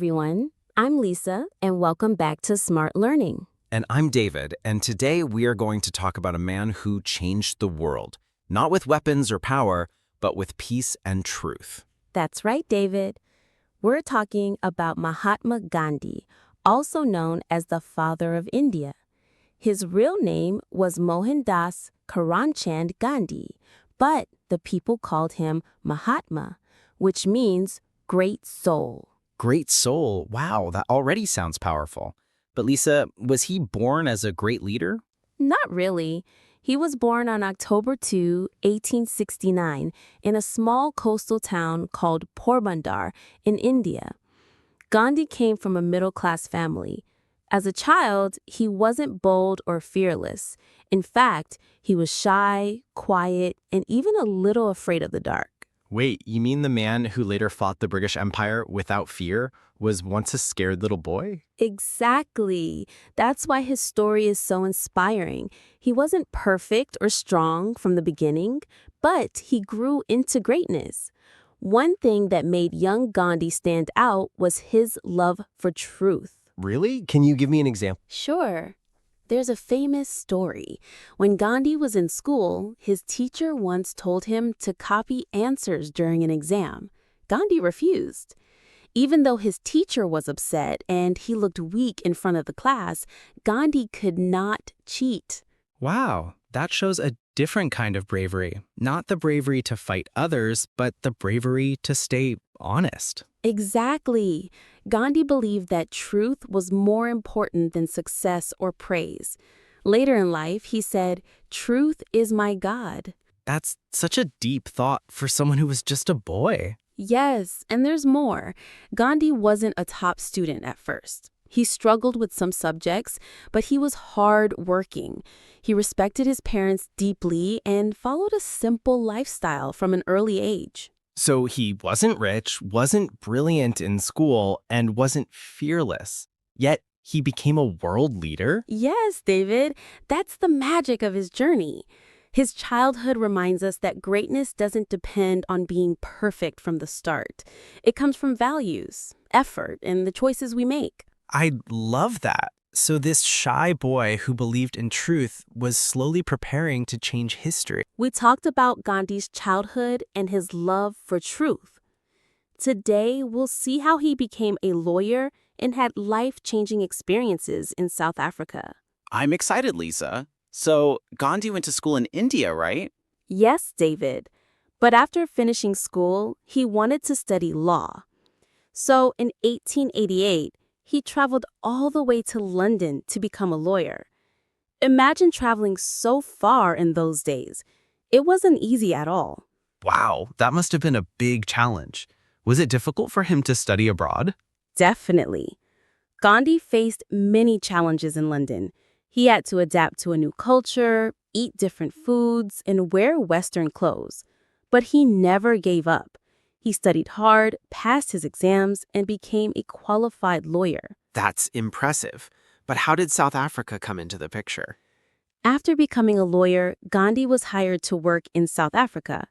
everyone. I'm Lisa, and welcome back to Smart Learning. And I'm David, and today we are going to talk about a man who changed the world, not with weapons or power, but with peace and truth. That's right, David. We're talking about Mahatma Gandhi, also known as the Father of India. His real name was Mohandas Karamchand Gandhi, but the people called him Mahatma, which means great soul. Great soul. Wow, that already sounds powerful. But Lisa, was he born as a great leader? Not really. He was born on October 2, 1869, in a small coastal town called Porbandar in India. Gandhi came from a middle-class family. As a child, he wasn't bold or fearless. In fact, he was shy, quiet, and even a little afraid of the dark. Wait, you mean the man who later fought the British Empire without fear was once a scared little boy? Exactly. That's why his story is so inspiring. He wasn't perfect or strong from the beginning, but he grew into greatness. One thing that made young Gandhi stand out was his love for truth. Really? Can you give me an example? Sure. There's a famous story. When Gandhi was in school, his teacher once told him to copy answers during an exam. Gandhi refused. Even though his teacher was upset and he looked weak in front of the class, Gandhi could not cheat. Wow, that shows a different kind of bravery. Not the bravery to fight others, but the bravery to stay honest. Exactly. Gandhi believed that truth was more important than success or praise. Later in life, he said, "Truth is my God." That's such a deep thought for someone who was just a boy. Yes, and there's more. Gandhi wasn't a top student at first. He struggled with some subjects, but he was hard-working. He respected his parents deeply and followed a simple lifestyle from an early age. So he wasn't rich, wasn't brilliant in school, and wasn't fearless. Yet he became a world leader? Yes, David, that's the magic of his journey. His childhood reminds us that greatness doesn't depend on being perfect from the start. It comes from values, effort, and the choices we make. I love that. So this shy boy who believed in truth was slowly preparing to change history. We talked about Gandhi's childhood and his love for truth. Today, we'll see how he became a lawyer and had life-changing experiences in South Africa. I'm excited, Lisa. So, Gandhi went to school in India, right? Yes, David. But after finishing school, he wanted to study law. So, in 1888, he traveled all the way to London to become a lawyer. Imagine traveling so far in those days. It wasn't easy at all. Wow, that must have been a big challenge. Was it difficult for him to study abroad? Definitely. Gandhi faced many challenges in London. He had to adapt to a new culture, eat different foods, and wear Western clothes. But he never gave up. He studied hard, passed his exams, and became a qualified lawyer. That's impressive. But how did South Africa come into the picture? After becoming a lawyer, Gandhi was hired to work in South Africa.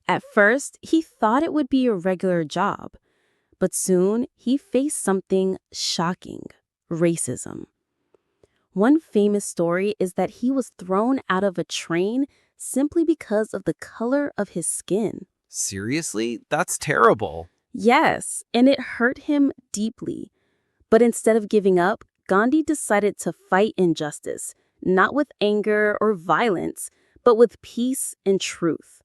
At first, he thought it would be a regular job. But soon, he faced something shocking: racism. One famous story is that he was thrown out of a train simply because of the color of his skin. Seriously? That's terrible. Yes, and it hurt him deeply. But instead of giving up, Gandhi decided to fight injustice, not with anger or violence, but with peace and truth.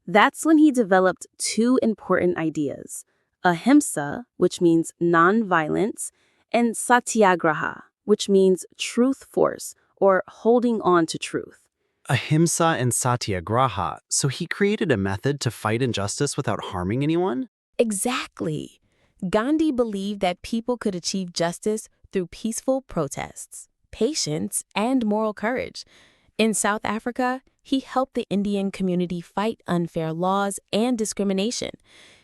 That's when he developed two important ideas: Ahimsa, which means non-violence, and Satyagraha, which means truth force, or holding on to truth. Ahimsa and Satyagraha, so he created a method to fight injustice without harming anyone? Exactly. Gandhi believed that people could achieve justice through peaceful protests, patience, and moral courage. In South Africa, he helped the Indian community fight unfair laws and discrimination.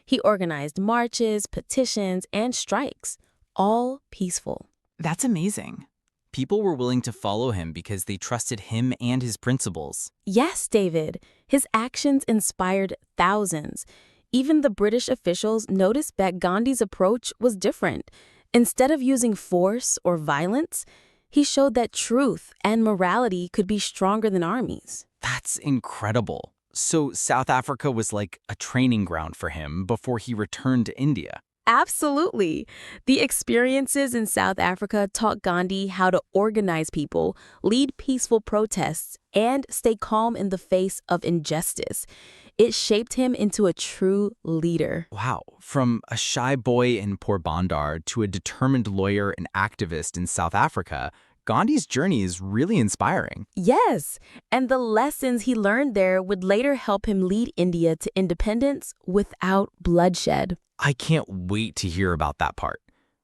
He organized marches, petitions, and strikes, all peaceful. That's amazing. People were willing to follow him because they trusted him and his principles. Yes, David. His actions inspired thousands. Even the British officials noticed that Gandhi's approach was different. Instead of using force or violence, he showed that truth and morality could be stronger than armies. That's incredible. So South Africa was like a training ground for him before he returned to India. Absolutely. The experiences in South Africa taught Gandhi how to organize people, lead peaceful protests, and stay calm in the face of injustice. It shaped him into a true leader. Wow, from a shy boy in Porbandar to a determined lawyer and activist in South Africa, Gandhi's journey is really inspiring. Yes, and the lessons he learned there would later help him lead India to independence without bloodshed. I can't wait to hear about that part.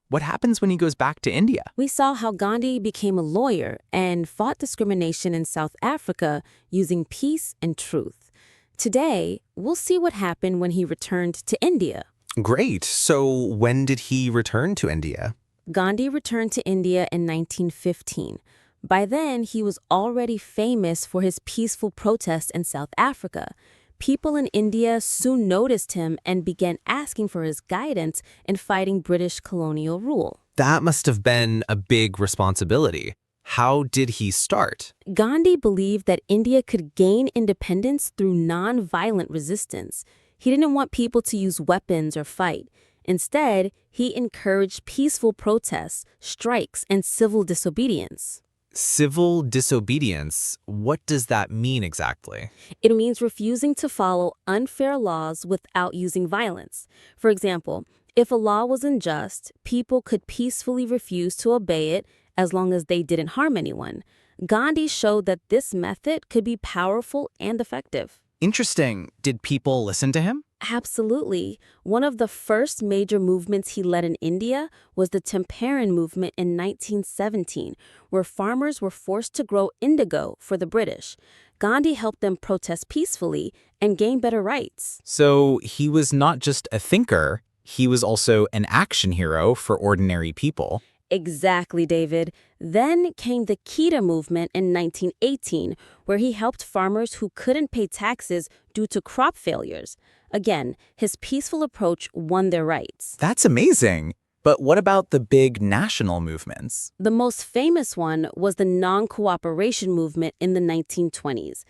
What happens when he goes back to India? We saw how Gandhi became a lawyer and fought discrimination in South Africa using peace and truth. Today, we'll see what happened when he returned to India. Great. So when did he return to India? Gandhi returned to India in 1915. By then, he was already famous for his peaceful protests in South Africa. People in India soon noticed him and began asking for his guidance in fighting British colonial rule. That must have been a big responsibility. How did he start? Gandhi believed that India could gain independence through non-violent resistance. He didn't want people to use weapons or fight. Instead, he encouraged peaceful protests, strikes, and civil disobedience. Civil disobedience. What does that mean exactly? It means refusing to follow unfair laws without using violence. For example, if a law was unjust, people could peacefully refuse to obey it as long as they didn't harm anyone. Gandhi showed that this method could be powerful and effective. Interesting. Did people listen to him? Absolutely. One of the first major movements he led in India was the Temperan movement in 1917, where farmers were forced to grow indigo for the British. Gandhi helped them protest peacefully and gain better rights. So he was not just a thinker, he was also an action hero for ordinary people. Exactly, David. Then came the Kita movement in 1918, where he helped farmers who couldn't pay taxes due to crop failures. Again, his peaceful approach won their rights. That's amazing. But what about the big national movements? The most famous one was the non-cooperation movement in the 1920s.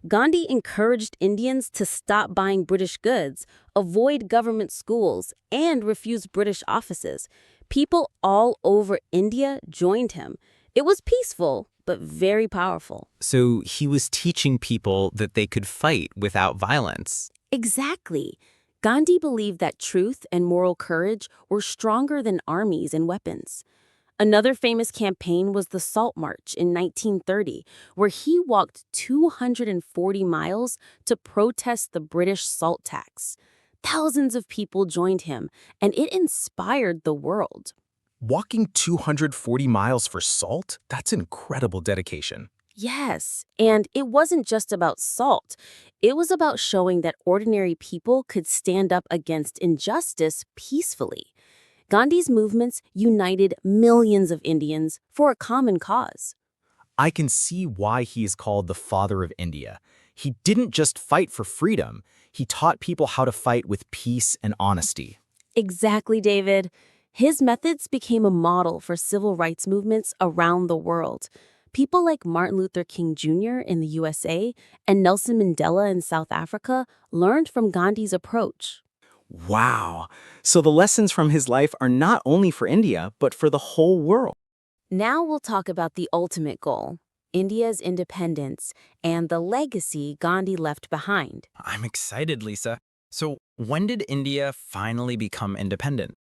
Gandhi encouraged Indians to stop buying British goods, avoid government schools, and refuse British offices. People all over India joined him. It was peaceful, but very powerful. So he was teaching people that they could fight without violence. Exactly. Gandhi believed that truth and moral courage were stronger than armies and weapons. Another famous campaign was the Salt March in 1930, where he walked 240 miles to protest the British salt tax. Thousands of people joined him, and it inspired the world. Walking 240 miles for salt? That's incredible dedication. Yes, and it wasn't just about salt. It was about showing that ordinary people could stand up against injustice peacefully. Gandhi's movements united millions of Indians for a common cause. I can see why he is called the father of India. He didn't just fight for freedom, he taught people how to fight with peace and honesty. Exactly, David. His methods became a model for civil rights movements around the world. People like Martin Luther King Jr. in the USA and Nelson Mandela in South Africa learned from Gandhi's approach. Wow. So the lessons from his life are not only for India, but for the whole world. Now we'll talk about the ultimate goal, India's independence, and the legacy Gandhi left behind. I'm excited, Lisa. So when did India finally become independent?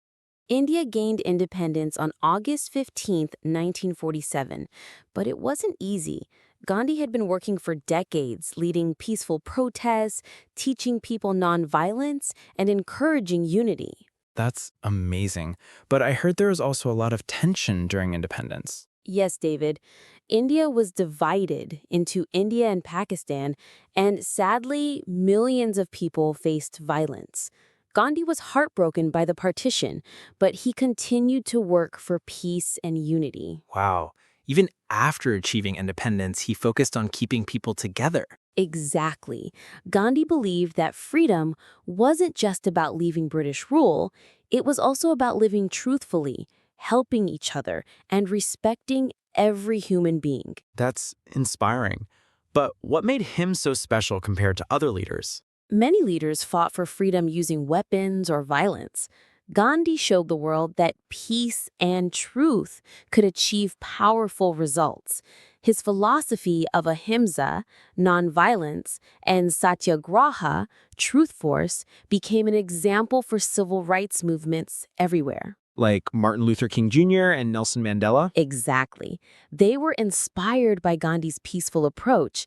India gained independence on August 15, 1947, but it wasn't easy. Gandhi had been working for decades, leading peaceful protests, teaching people nonviolence, and encouraging unity. That's amazing. But I heard there was also a lot of tension during independence. Yes, David. India was divided into India and Pakistan, and sadly, millions of people faced violence. Gandhi was heartbroken by the partition, but he continued to work for peace and unity. Wow. Even after achieving independence, he focused on keeping people together. Exactly. Gandhi believed that freedom wasn't just about leaving British rule, it was also about living truthfully, helping each other, and respecting every human being. That's inspiring. But what made him so special compared to other leaders? Many leaders fought for freedom using weapons or violence. Gandhi showed the world that peace and truth could achieve powerful results. His philosophy of Ahimsa, nonviolence, and Satyagraha, truth force, became an example for civil rights movements everywhere. Like Martin Luther King Jr. and Nelson Mandela? Exactly. They were inspired by Gandhi's peaceful approach.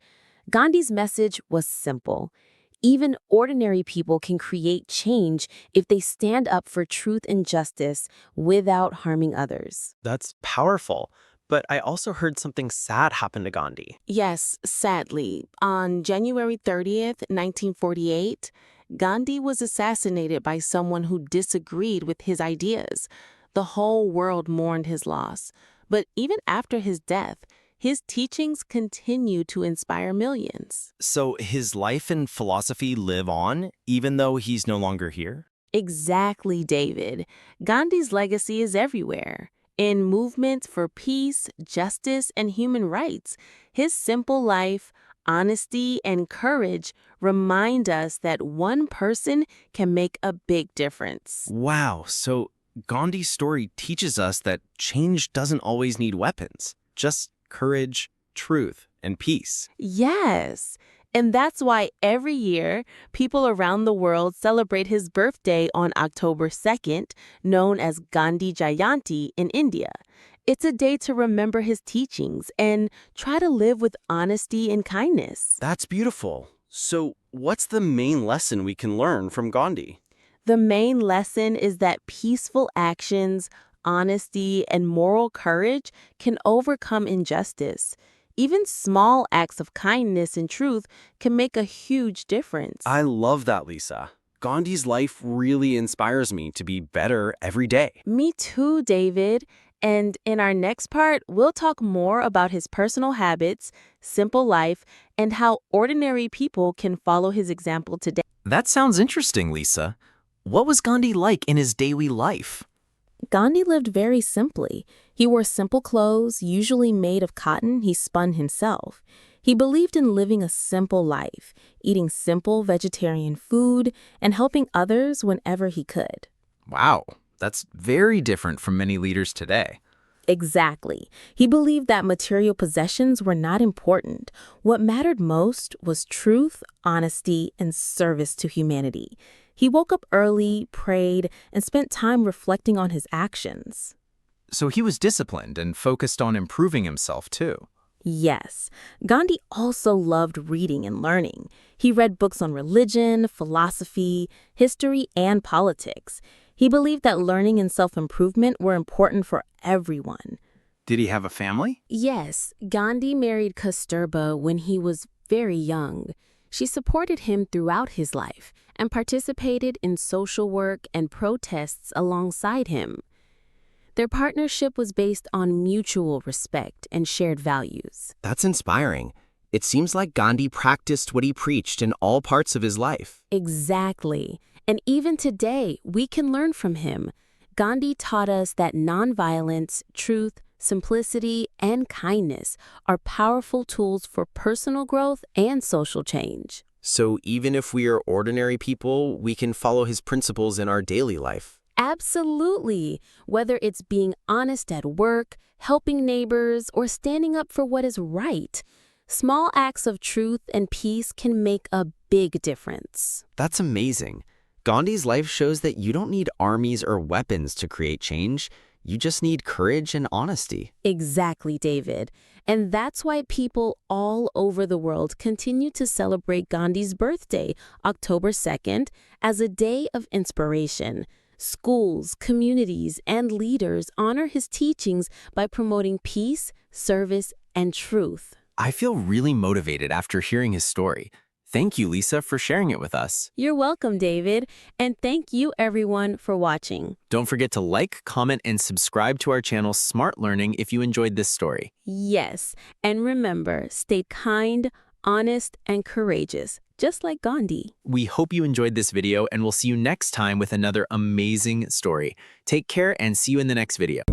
Gandhi's message was simple. Even ordinary people can create change if they stand up for truth and justice without harming others. That's powerful. But I also heard something sad happen to Gandhi. Yes, sadly, on January 30th, 1948, Gandhi was assassinated by someone who disagreed with his ideas. The whole world mourned his loss. But even after his death, his teachings continue to inspire millions. So his life and philosophy live on, even though he's no longer here? Exactly, David. Gandhi's legacy is everywhere. In movements for peace, justice, and human rights, his simple life, honesty, and courage remind us that one person can make a big difference. Wow, so Gandhi's story teaches us that change doesn't always need weapons, just courage, truth, and peace. Yes. And that's why every year, people around the world celebrate his birthday on October 2nd, known as Gandhi Jayanti in India. It's a day to remember his teachings and try to live with honesty and kindness. That's beautiful. So what's the main lesson we can learn from Gandhi? The main lesson is that peaceful actions, honesty, and moral courage can overcome injustice. Even small acts of kindness and truth can make a huge difference. I love that, Lisa. Gandhi's life really inspires me to be better every day. Me too, David. And in our next part, we'll talk more about his personal habits, simple life, and how ordinary people can follow his example today. That sounds interesting, Lisa. What was Gandhi like in his daily life? Gandhi lived very simply. He wore simple clothes, usually made of cotton he spun himself. He believed in living a simple life, eating simple vegetarian food, and helping others whenever he could. Wow, that's very different from many leaders today. Exactly. He believed that material possessions were not important. What mattered most was truth, honesty, and service to humanity. He woke up early, prayed, and spent time reflecting on his actions. So he was disciplined and focused on improving himself too. Yes, Gandhi also loved reading and learning. He read books on religion, philosophy, history, and politics. He believed that learning and self-improvement were important for everyone. Did he have a family? Yes, Gandhi married Kasturba when he was very young. She supported him throughout his life and participated in social work and protests alongside him. Their partnership was based on mutual respect and shared values. That's inspiring. It seems like Gandhi practiced what he preached in all parts of his life. Exactly. And even today, we can learn from him. Gandhi taught us that nonviolence, truth, simplicity, and kindness are powerful tools for personal growth and social change. So even if we are ordinary people, we can follow his principles in our daily life. Absolutely. Whether it's being honest at work, helping neighbors, or standing up for what is right, small acts of truth and peace can make a big difference. That's amazing. Gandhi's life shows that you don't need armies or weapons to create change. You just need courage and honesty. Exactly, David. And that's why people all over the world continue to celebrate Gandhi's birthday, October 2nd, as a day of inspiration. Schools, communities, and leaders honor his teachings by promoting peace, service, and truth. I feel really motivated after hearing his story. Thank you, Lisa, for sharing it with us. You're welcome, David. And thank you, everyone, for watching. Don't forget to like, comment, and subscribe to our channel Smart Learning if you enjoyed this story. Yes. And remember, stay kind, honest, and courageous, just like Gandhi. We hope you enjoyed this video, and we'll see you next time with another amazing story. Take care and see you in the next video.